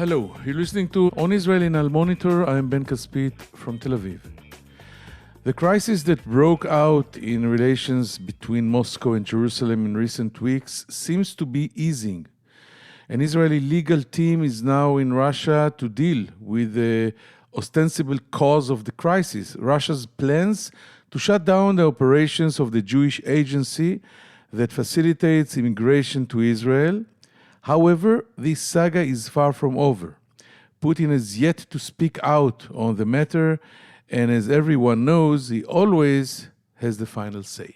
Hello, you're listening to On Israel in Al Monitor. I'm Ben Caspit from Tel Aviv. The crisis that broke out in relations between Moscow and Jerusalem in recent weeks seems to be easing. An Israeli legal team is now in Russia to deal with the ostensible cause of the crisis, Russia's plans to shut down the operations of the Jewish agency that facilitates immigration to Israel. However, this saga is far from over. Putin has yet to speak out on the matter, and as everyone knows, he always has the final say.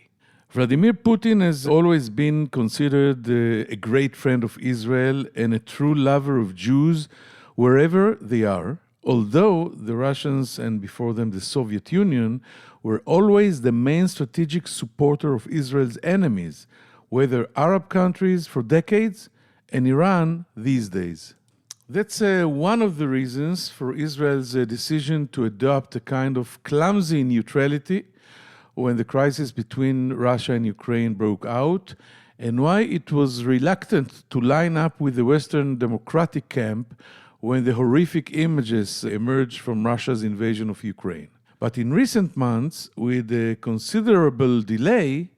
Vladimir Putin has always been considered a great friend of Israel and a true lover of Jews wherever they are, although the Russians and before them the Soviet Union were always the main strategic supporter of Israel's enemies, whether Arab countries for decades and Iran these days. That's one of the reasons for Israel's decision to adopt a kind of clumsy neutrality when the crisis between Russia and Ukraine broke out, and why it was reluctant to line up with the Western democratic camp when the horrific images emerged from Russia's invasion of Ukraine. But in recent months, with a considerable delay,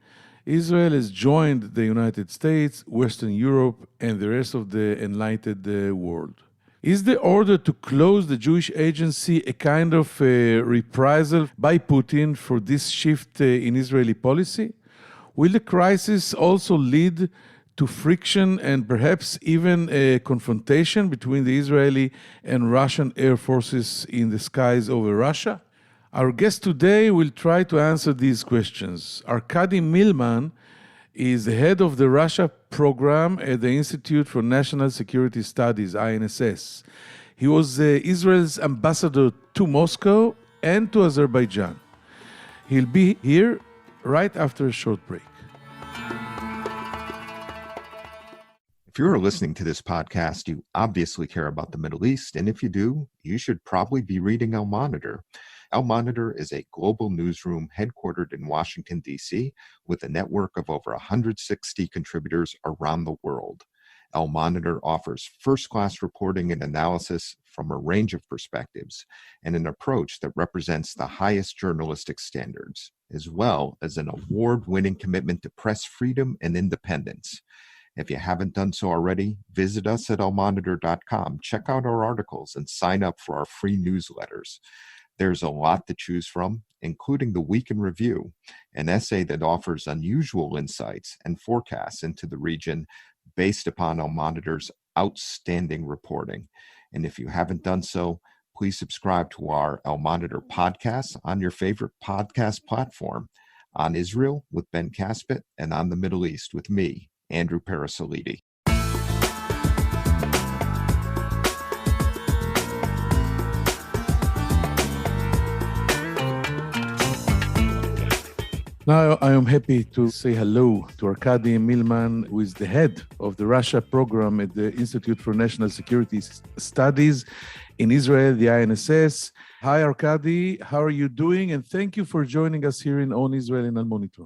Israel has joined the United States, Western Europe, and the rest of the enlightened world. Is the order to close the Jewish agency a kind of reprisal by Putin for this shift in Israeli policy? Will the crisis also lead to friction and perhaps even a confrontation between the Israeli and Russian air forces in the skies over Russia? Our guest today will try to answer these questions. Arkady Mil-Man is the head of the Russia program at the Institute for National Security Studies, INSS. He was Israel's ambassador to Moscow and to Azerbaijan. He'll be here right after a short break. If you're listening to this podcast, you obviously care about the Middle East, and if you do, you should probably be reading Al Monitor. Al Monitor is a global newsroom headquartered in Washington, D.C., with a network of over 160 contributors around the world. Al Monitor offers first-class reporting and analysis from a range of perspectives and an approach that represents the highest journalistic standards, as well as an award-winning commitment to press freedom and independence. If you haven't done so already, visit us at almonitor.com, check out our articles, and sign up for our free newsletters. There's a lot to choose from, including the Week in Review, an essay that offers unusual insights and forecasts into the region based upon Al Monitor's outstanding reporting. And if you haven't done so, please subscribe to our Al Monitor podcast on your favorite podcast platform, on Israel with Ben Caspit and on the Middle East with me, Andrew Parasolidi. Now I am happy to say hello to Arkady Mil-Man, who is the head of the Russia program at the Institute for National Security Studies in Israel, the INSS. Hi, Arkady. How are you doing? And thank you for joining us here in On Israel in Al Monitor.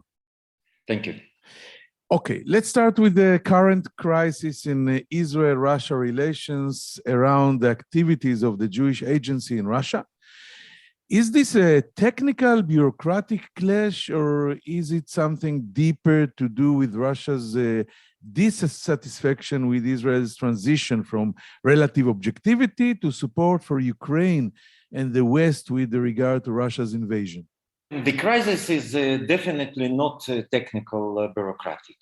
Thank you. Okay, let's start with the current crisis in Israel-Russia relations around the activities of the Jewish agency in Russia. Is this a technical, bureaucratic clash, or is it something deeper to do with Russia's dissatisfaction with Israel's transition from relative objectivity to support for Ukraine and the West with regard to Russia's invasion? The crisis is definitely not technical, bureaucratic,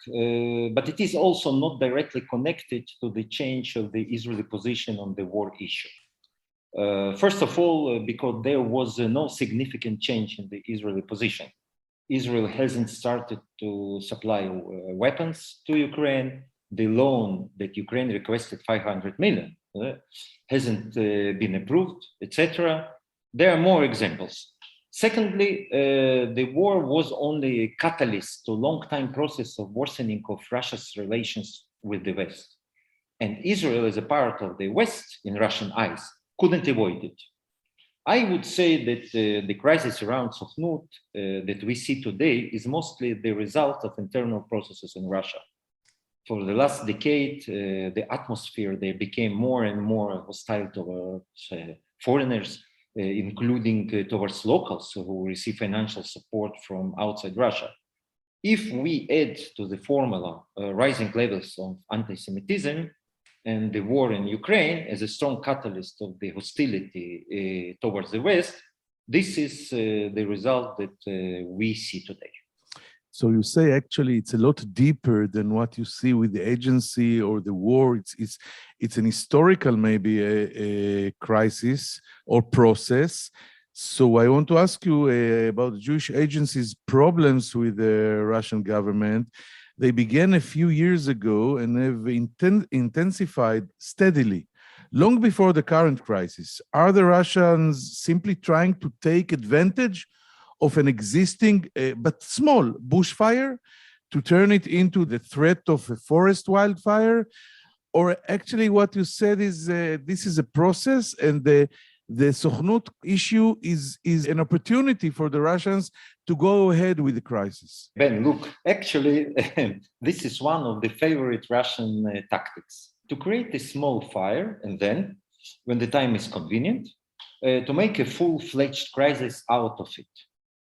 but it is also not directly connected to the change of the Israeli position on the war issue. First of all, because there was no significant change in the Israeli position. Israel hasn't started to supply weapons to Ukraine. The loan that Ukraine requested, 500 million, hasn't been approved, etc. There are more examples. Secondly, the war was only a catalyst to a long-time process of worsening of Russia's relations with the West. And Israel, as a part of the West in Russian eyes, couldn't avoid it. I would say that the crisis around Sokhnut that we see today is mostly the result of internal processes in Russia. For the last decade, the atmosphere there became more and more hostile towards foreigners, including towards locals who receive financial support from outside Russia. If we add to the formula rising levels of anti-Semitism and the war in Ukraine as a strong catalyst of the hostility towards the West, this is the result that we see today. So you say actually it's a lot deeper than what you see with the agency or the war. It's an historical maybe a crisis or process. So I want to ask you about the Jewish agency's problems with the Russian government. They began a few years ago and have intensified steadily, long before the current crisis. Are the Russians simply trying to take advantage of an existing but small bushfire to turn it into the threat of a forest wildfire? Or actually what you said is this is a process, and the Sokhnut issue is an opportunity for the Russians to go ahead with the crisis? Ben, look, actually, this is one of the favorite Russian tactics, to create a small fire and then, when the time is convenient, to make a full-fledged crisis out of it.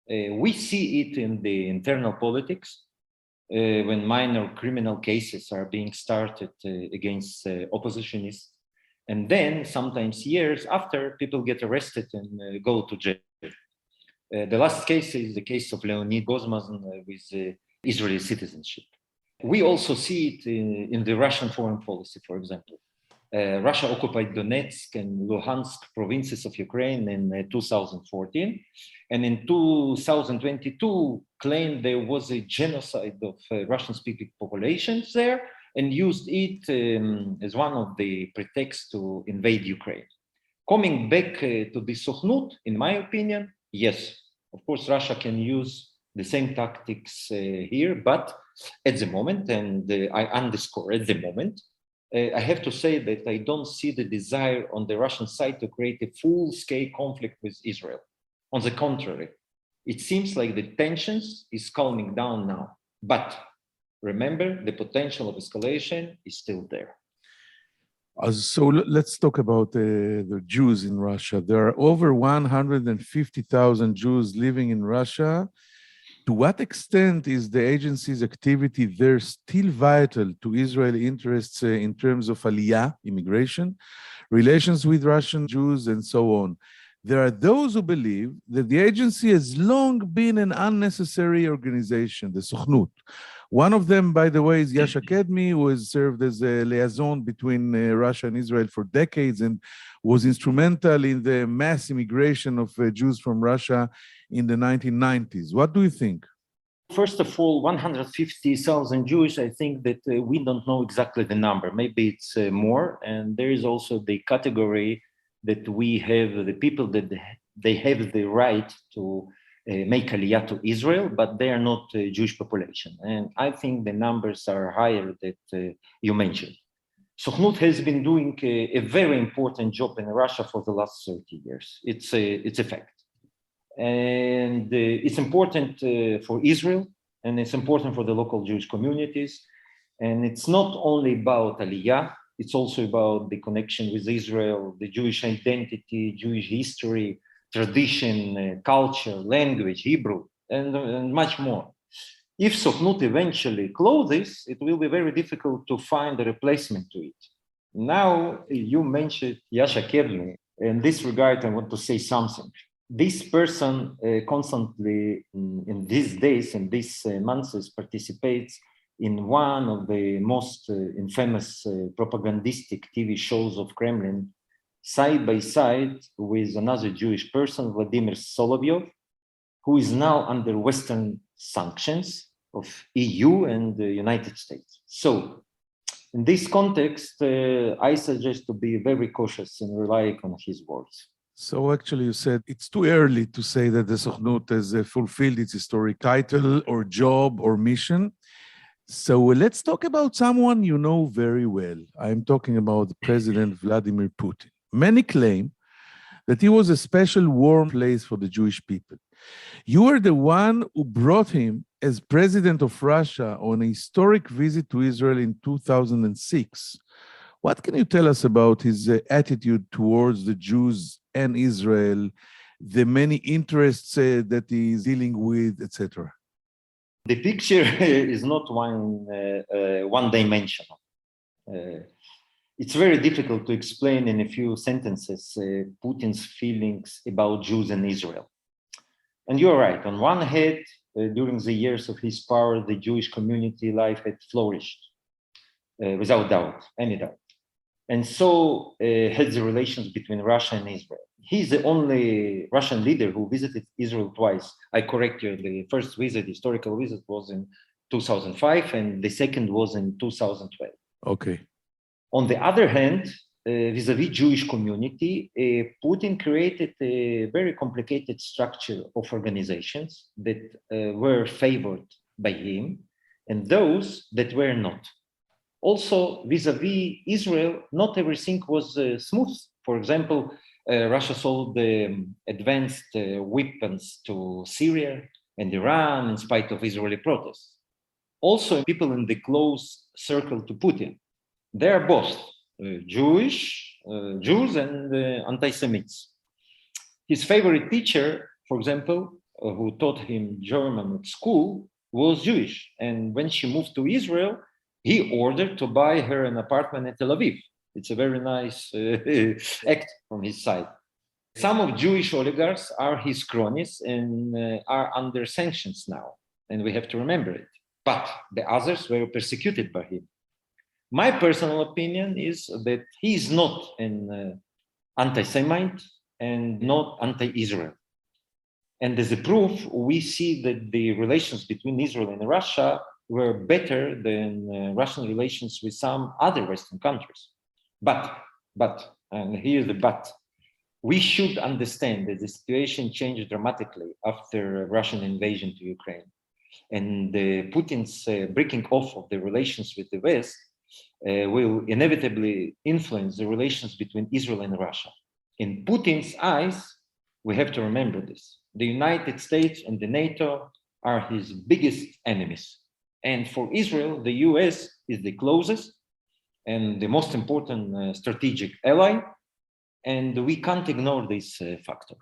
We see it in the internal politics, when minor criminal cases are being started against oppositionists. And then sometimes years after, people get arrested and go to jail. The last case is the case of Leonid Gozman with Israeli citizenship. We also see it in the Russian foreign policy, for example. Russia occupied Donetsk and Luhansk provinces of Ukraine in 2014. And in 2022, claimed there was a genocide of Russian-speaking populations there and used it as one of the pretexts to invade Ukraine. Coming back to the Sokhnut, in my opinion, yes, of course, Russia can use the same tactics here, but at the moment, and I underscore at the moment, I have to say that I don't see the desire on the Russian side to create a full-scale conflict with Israel. On the contrary, it seems like the tensions is calming down now. But remember, the potential of escalation is still there. So let's talk about the Jews in Russia. There are over 150,000 Jews living in Russia. To what extent is the agency's activity there still vital to Israeli interests in terms of aliyah, immigration, relations with Russian Jews, and so on? There are those who believe that the agency has long been an unnecessary organization, the Sokhnut. One of them, by the way, is Russia Arkady, who has served as a liaison between Russia and Israel for decades and was instrumental in the mass immigration of Jews from Russia in the 1990s. What do you think? First of all, 150,000 Jews, I think that we don't know exactly the number. Maybe it's more. And there is also the category that we have the people that they have the right to make aliyah to Israel, but they are not a Jewish population. And I think the numbers are higher that you mentioned. Sokhnut has been doing a very important job in Russia for the last 30 years. It's a fact. And it's important for Israel, and it's important for the local Jewish communities. And it's not only about aliyah, it's also about the connection with Israel, the Jewish identity, Jewish history, tradition, culture, language, Hebrew, and much more. If Sokhnut eventually closes, it will be very difficult to find a replacement to it. Now, you mentioned Russia Arkady. In this regard, I want to say something. This person constantly, in these days and these months, participates in one of the most infamous propagandistic TV shows of Kremlin, side by side with another Jewish person, Vladimir Solovyov, who is now under Western sanctions of EU and the United States. So, in this context, I suggest to be very cautious and rely on his words. So actually you said it's too early to say that the Sokhnut has fulfilled its historic title or job or mission. So let's talk about someone you know very well. I'm talking about President Vladimir Putin. Many claim that he was a special warm place for the Jewish people. You were the one who brought him as president of Russia on a historic visit to Israel in 2006. What can you tell us about his attitude towards the Jews and Israel, the many interests that he is dealing with, etc.? The picture is not one-dimensional. It's very difficult to explain in a few sentences Putin's feelings about Jews and Israel. And you're right. On one hand, during the years of his power, the Jewish community life had flourished, without doubt, any doubt. And so had the relations between Russia and Israel. He's the only Russian leader who visited Israel twice. I correct you, the first visit, historical visit, was in 2005, and the second was in 2012. Okay. On the other hand, vis-a-vis Jewish community, Putin created a very complicated structure of organizations that were favored by him and those that were not. Also, vis-a-vis Israel, not everything was smooth. For example, Russia sold advanced weapons to Syria and Iran in spite of Israeli protests. Also, people in the close circle to Putin, they are both Jews and anti-Semites. His favorite teacher, for example, who taught him German at school, was Jewish. And when she moved to Israel, he ordered to buy her an apartment in Tel Aviv. It's a very nice act from his side. Some of Jewish oligarchs are his cronies and are under sanctions now, and we have to remember it. But the others were persecuted by him. My personal opinion is that he is not an anti-Semite and not anti-Israel. And as a proof, we see that the relations between Israel and Russia were better than Russian relations with some other Western countries. But, and here's the but, we should understand that the situation changed dramatically after Russian invasion to Ukraine. And Putin's breaking off of the relations with the West will inevitably influence the relations between Israel and Russia. In Putin's eyes, we have to remember this. The United States and the NATO are his biggest enemies. And for Israel, the US is the closest and the most important strategic ally. And we can't ignore this factor.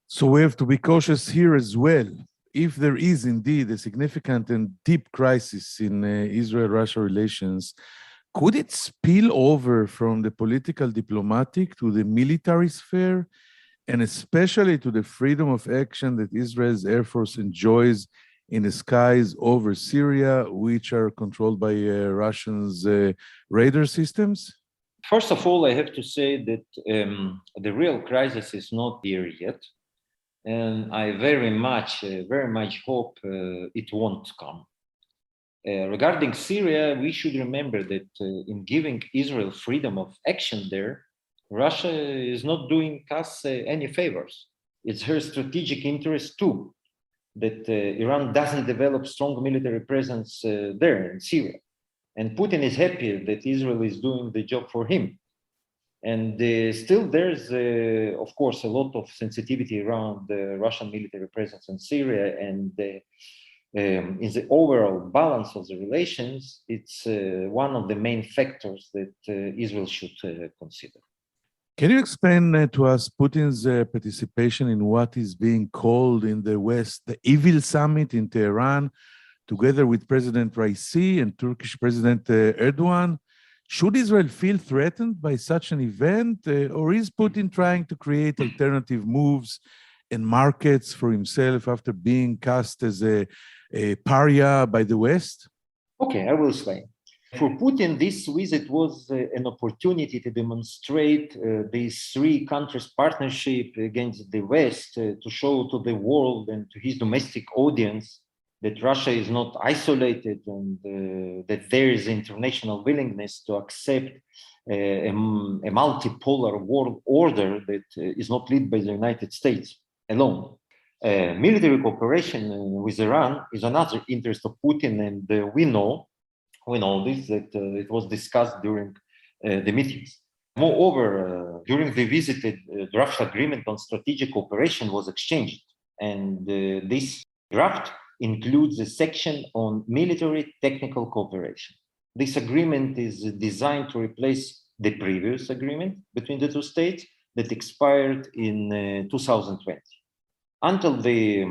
So we have to be cautious here as well. If there is indeed a significant and deep crisis in Israel-Russia relations, could it spill over from the political diplomatic to the military sphere, and especially to the freedom of action that Israel's Air Force enjoys in the skies over Syria, which are controlled by Russians' radar systems? First of all, I have to say that the real crisis is not here yet. And I very much hope it won't come. Regarding Syria, we should remember that in giving Israel freedom of action there, Russia is not doing us any favors. It's her strategic interest too, that Iran doesn't develop strong military presence there in Syria. And Putin is happy that Israel is doing the job for him. And still there's, of course, a lot of sensitivity around the Russian military presence in Syria. And in the overall balance of the relations, it's one of the main factors that Israel should consider. Can you explain to us Putin's participation in what is being called in the West the Evil Summit in Tehran, together with President Raisi and Turkish President Erdogan? Should Israel feel threatened by such an event, or is Putin trying to create alternative moves and markets for himself after being cast as a pariah by the West? Okay, I will explain. For Putin, this visit was an opportunity to demonstrate these three countries' partnership against the West, to show to the world and to his domestic audience that Russia is not isolated and that there is international willingness to accept a multipolar world order that is not led by the United States alone. Military cooperation with Iran is another interest of Putin, and we know this, that it was discussed during the meetings. Moreover, during the visit, the draft agreement on strategic cooperation was exchanged, and this draft includes a section on military technical cooperation. This agreement is designed to replace the previous agreement between the two states that expired in 2020. Until the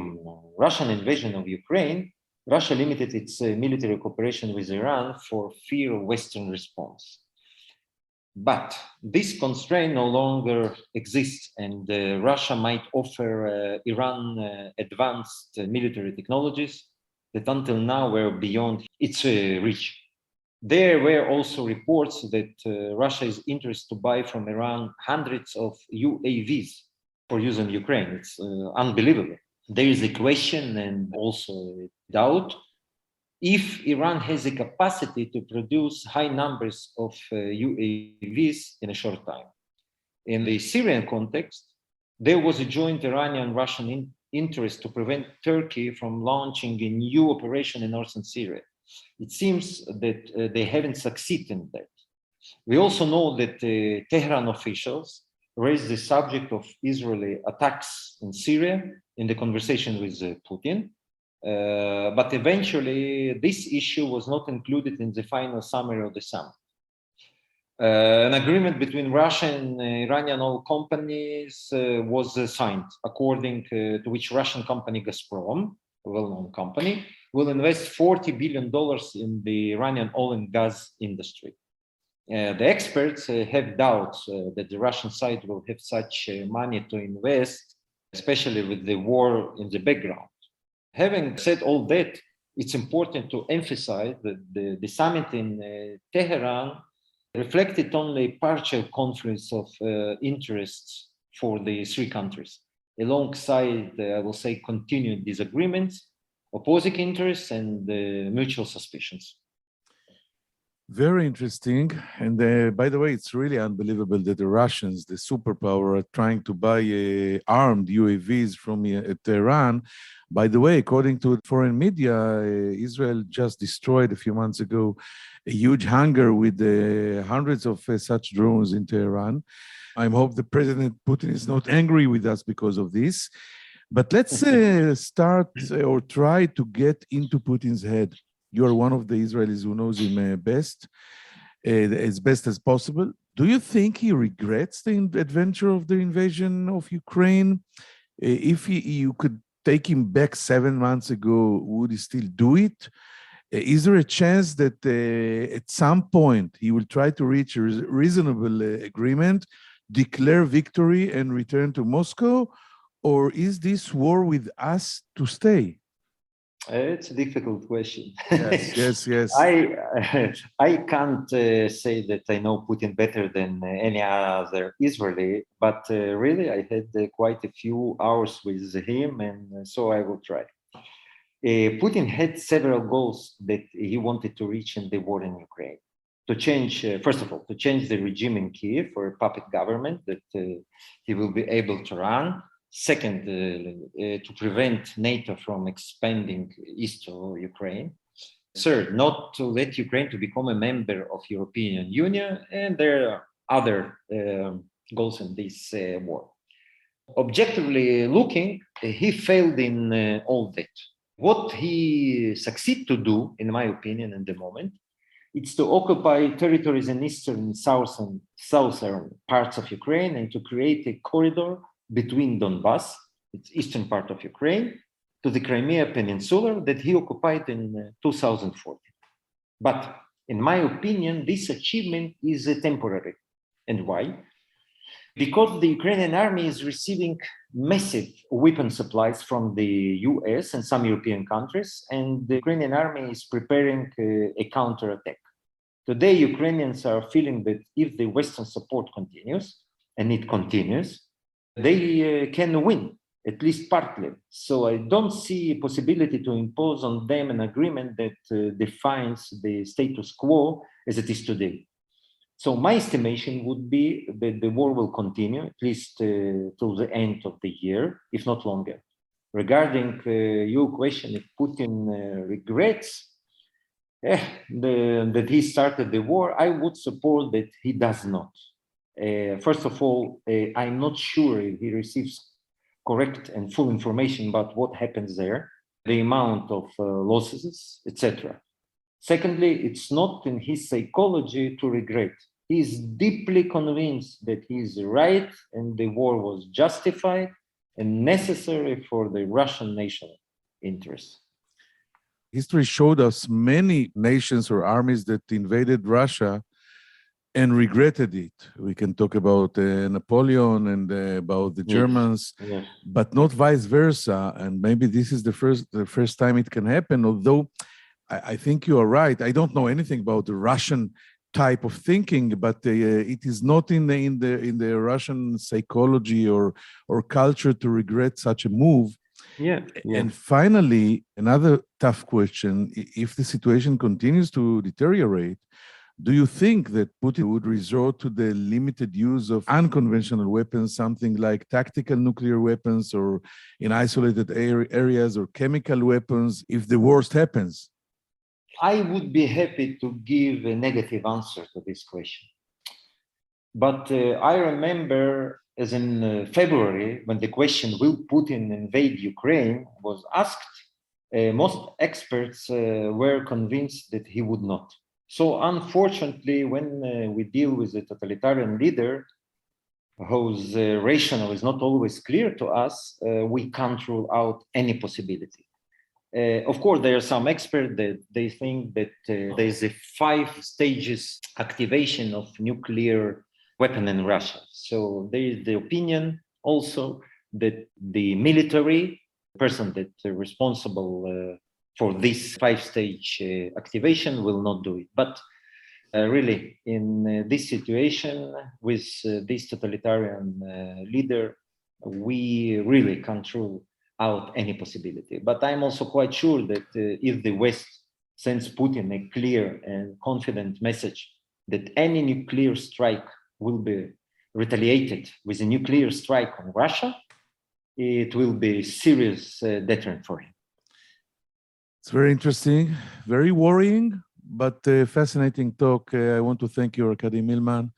Russian invasion of Ukraine, Russia limited its military cooperation with Iran for fear of Western response. But this constraint no longer exists, and Russia might offer Iran advanced military technologies that until now were beyond its reach. There were also reports that Russia is interested to buy from Iran hundreds of UAVs for use in Ukraine. It's unbelievable. There is a question and also a doubt if Iran has the capacity to produce high numbers of UAVs in a short time. In the Syrian context, there was a joint Iranian-Russian interest to prevent Turkey from launching a new operation in northern Syria. It seems that they haven't succeeded in that. We also know that Tehran officials raised the subject of Israeli attacks in Syria in the conversation with Putin. But eventually, this issue was not included in the final summary of the summit. An agreement between Russia and Iranian oil companies was signed, according to which Russian company Gazprom, a well-known company, will invest $40 billion in the Iranian oil and gas industry. The experts have doubts that the Russian side will have such money to invest, especially with the war in the background. Having said all that, it's important to emphasize that the summit in Tehran reflected only partial conflicts of interests for the three countries, alongside, I will say, continued disagreements, opposing interests, and mutual suspicions. Very interesting. And by the way, it's really unbelievable that the Russians, the superpower, are trying to buy armed UAVs from Tehran. By the way, according to foreign media, Israel just destroyed a few months ago a huge hangar with hundreds of such drones in Tehran. I hope the President Putin is not angry with us because of this. But let's start or try to get into Putin's head. You are one of the Israelis who knows him best, as best as possible. Do you think he regrets the adventure of the invasion of Ukraine? If you could take him back 7 months ago, would he still do it? Is there a chance that at some point he will try to reach a reasonable agreement, declare victory, and return to Moscow? Or is this war with us to stay? It's a difficult question. Yes. I can't say that I know Putin better than any other Israeli, but really I had quite a few hours with him, and so I will try. Putin had several goals that he wanted to reach in the war in Ukraine. To change, first of all, to change the regime in Kiev for a puppet government that he will be able to run. Second, to prevent NATO from expanding east to Ukraine. Third, not to let Ukraine to become a member of European Union. And there are other goals in this war. Objectively looking, he failed in all that. What he succeeded to do, in my opinion, in the moment, it's to occupy territories in eastern and southern parts of Ukraine and to create a corridor between Donbass, its eastern part of Ukraine, to the Crimea Peninsula that he occupied in 2014. But in my opinion, this achievement is temporary. And why? Because the Ukrainian army is receiving massive weapon supplies from the US and some European countries, and the Ukrainian army is preparing a counterattack. Today, Ukrainians are feeling that if the Western support continues, and it continues, they can win, at least partly. So I don't see a possibility to impose on them an agreement that defines the status quo as it is today. So my estimation would be that the war will continue, at least till the end of the year, if not longer. Regarding your question, if Putin regrets that he started the war, I would suppose that he does not. First of all, I'm not sure if he receives correct and full information about what happens there. the amount of losses, etc. Secondly, it's not in his psychology to regret. He is deeply convinced that he is right and the war was justified and necessary for the Russian national interest. History showed us many nations or armies that invaded Russia and regretted it. We can talk about Napoleon and about the Germans, Yes. but not vice versa. And maybe this is the first time it can happen, although I think you are right. I don't know anything about the Russian type of thinking, but it is not in the Russian psychology or culture to regret such a move. Yeah. And finally, another tough question: if the situation continues to deteriorate, do you think that Putin would resort to the limited use of unconventional weapons, something like tactical nuclear weapons, or in isolated areas, or chemical weapons, if the worst happens? I would be happy to give a negative answer to this question. But I remember, as in February, when the question, will Putin invade Ukraine, was asked, most experts were convinced that he would not. So unfortunately, when we deal with a totalitarian leader whose rationale is not always clear to us, we can't rule out any possibility. Of course, there are some experts that they think that there's a 5 stages activation of nuclear weapon in Russia. So there is the opinion also that the military person that is responsible for this 5-stage activation will not do it. But really, in this situation with this totalitarian leader, we really can't rule out any possibility. But I'm also quite sure that if the West sends Putin a clear and confident message that any nuclear strike will be retaliated with a nuclear strike on Russia, it will be a serious deterrent for him. It's very interesting, very worrying, but fascinating talk. I want to thank you, Arkady Mil-Man,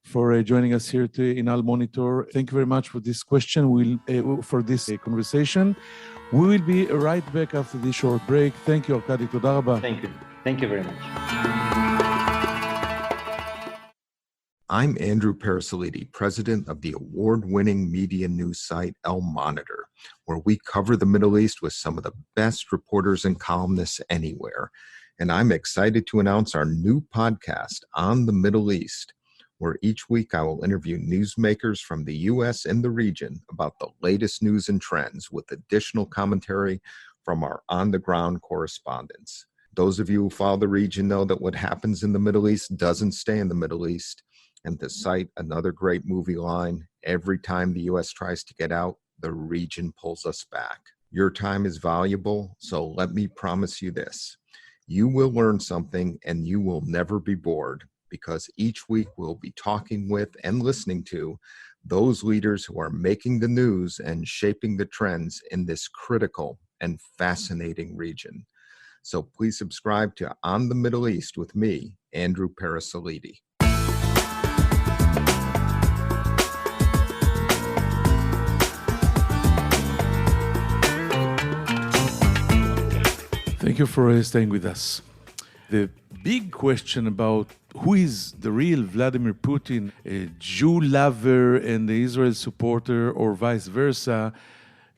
for joining us here in Al Monitor. Thank you very much for this question, for this conversation. We will be right back after this short break. Thank you, Arkady. Toda rabba. Thank you. Thank you very much. I'm Andrew Parasiliti, president of the award-winning media news site Al Monitor, where we cover the Middle East with some of the best reporters and columnists anywhere. And I'm excited to announce our new podcast, On the Middle East, where each week I will interview newsmakers from the U.S. and the region about the latest news and trends with additional commentary from our on-the-ground correspondents. Those of you who follow the region know that what happens in the Middle East doesn't stay in the Middle East. And to cite another great movie line, every time the U.S. tries to get out, the region pulls us back. Your time is valuable, so let me promise you this. You will learn something and you will never be bored, because each week we'll be talking with and listening to those leaders who are making the news and shaping the trends in this critical and fascinating region. So please subscribe to On the Middle East with me, Andrew Parasiliti. Thank you for staying with us. The big question about who is the real Vladimir Putin, a Jew lover and the Israel supporter, or vice versa,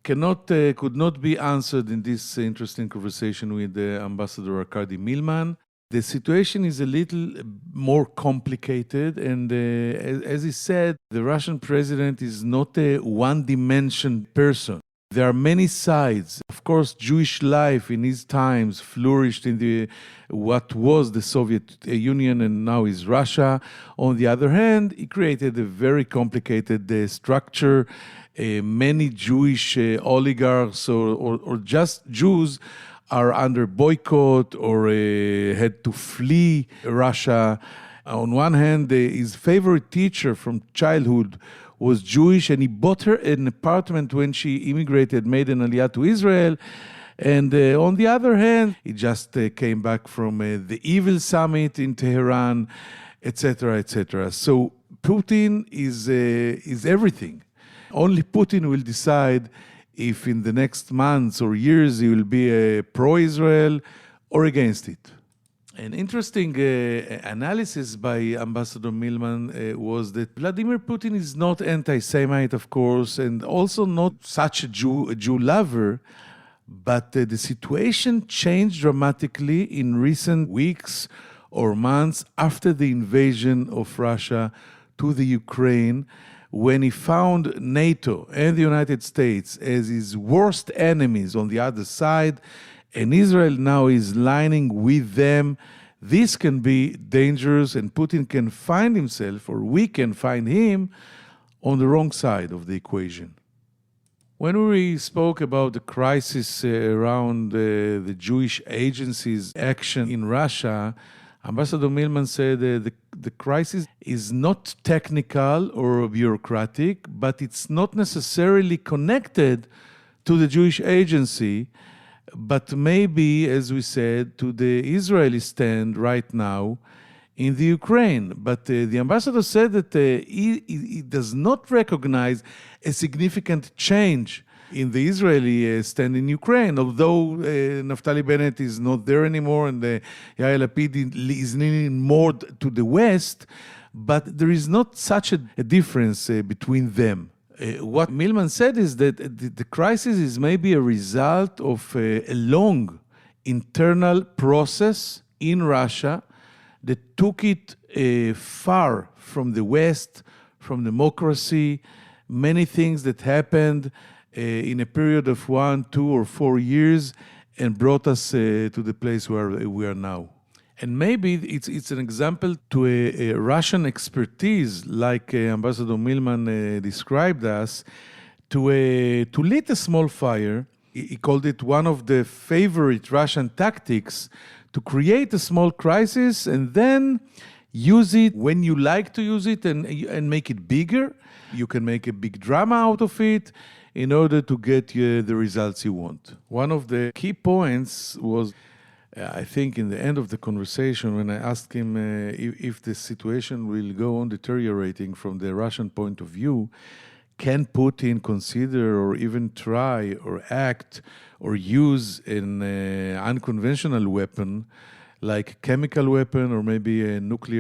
could not be answered in this interesting conversation with Ambassador Arkady Mil-Man. The situation is a little more complicated, and as he said, the Russian president is not a one-dimension person. There are many sides. Of course, Jewish life in his times flourished in what was the Soviet Union and now is Russia. On the other hand, he created a very complicated structure. Many Jewish oligarchs or just Jews are under boycott or had to flee Russia. On one hand, his favorite teacher from childhood was Jewish, and he bought her an apartment when she immigrated, made an aliyah to Israel. And on the other hand, he just came back from the Evil Summit in Tehran, etc., etc. So Putin is everything. Only Putin will decide if in the next months or years he will be pro-Israel or against it. An interesting analysis by Ambassador Mil-Man was that Vladimir Putin is not anti-Semite, of course, and also not such a Jew lover, but the situation changed dramatically in recent weeks or months after the invasion of Russia to the Ukraine, when he found NATO and the United States as his worst enemies on the other side, and Israel now is lining with them. This can be dangerous, and Putin can find himself, or we can find him, on the wrong side of the equation. When we spoke about the crisis around the Jewish agency's action in Russia, Ambassador Mil-Man said the crisis is not technical or bureaucratic, but it's not necessarily connected to the Jewish agency, but maybe, as we said, to the Israeli stand right now in the Ukraine. But the ambassador said that he does not recognize a significant change in the Israeli stand in Ukraine, although Naftali Bennett is not there anymore and Yair Lapid is leaning more to the West, but there is not such a difference between them. What Mil-Man said is that the crisis is maybe a result of a long internal process in Russia that took it far from the West, from democracy, many things that happened in a period of 1, 2, or 4 years and brought us to the place where we are now. And maybe it's an example to a Russian expertise, like Ambassador Mil-Man described us, to lit a small fire. He called it one of the favorite Russian tactics, to create a small crisis and then use it when you like to use it and make it bigger. You can make a big drama out of it in order to get the results you want. One of the key points was, I think, in the end of the conversation, when I asked him if the situation will go on deteriorating from the Russian point of view, can Putin consider or even try or act or use an unconventional weapon like chemical weapon or maybe a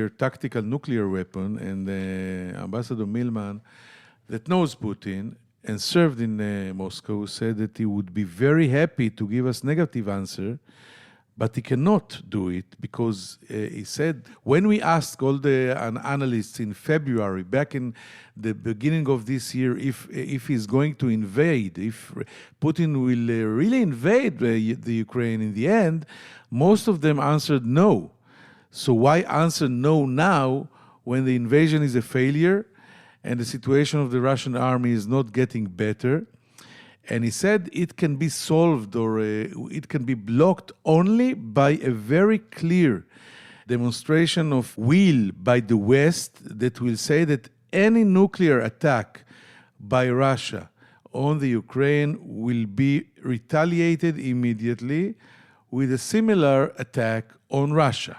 tactical nuclear weapon? And Ambassador Mil-Man, that knows Putin and served in Moscow, said that he would be very happy to give us negative answer, but he cannot do it because he said, when we asked all the analysts in February, back in the beginning of this year, if he's going to invade, if Putin will really invade the Ukraine in the end, most of them answered no. So why answer no now when the invasion is a failure and the situation of the Russian army is not getting better? And he said it can be solved or it can be blocked only by a very clear demonstration of will by the West that will say that any nuclear attack by Russia on the Ukraine will be retaliated immediately with a similar attack on Russia.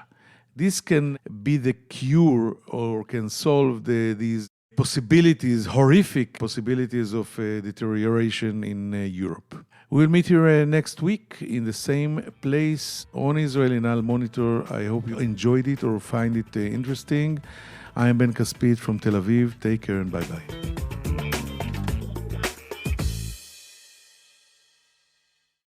This can be the cure or can solve these possibilities, horrific possibilities of deterioration in Europe. We'll meet here next week in the same place on Israeli Now Monitor. I hope you enjoyed it or find it interesting. I'm Ben Caspit from Tel Aviv. Take care and bye-bye.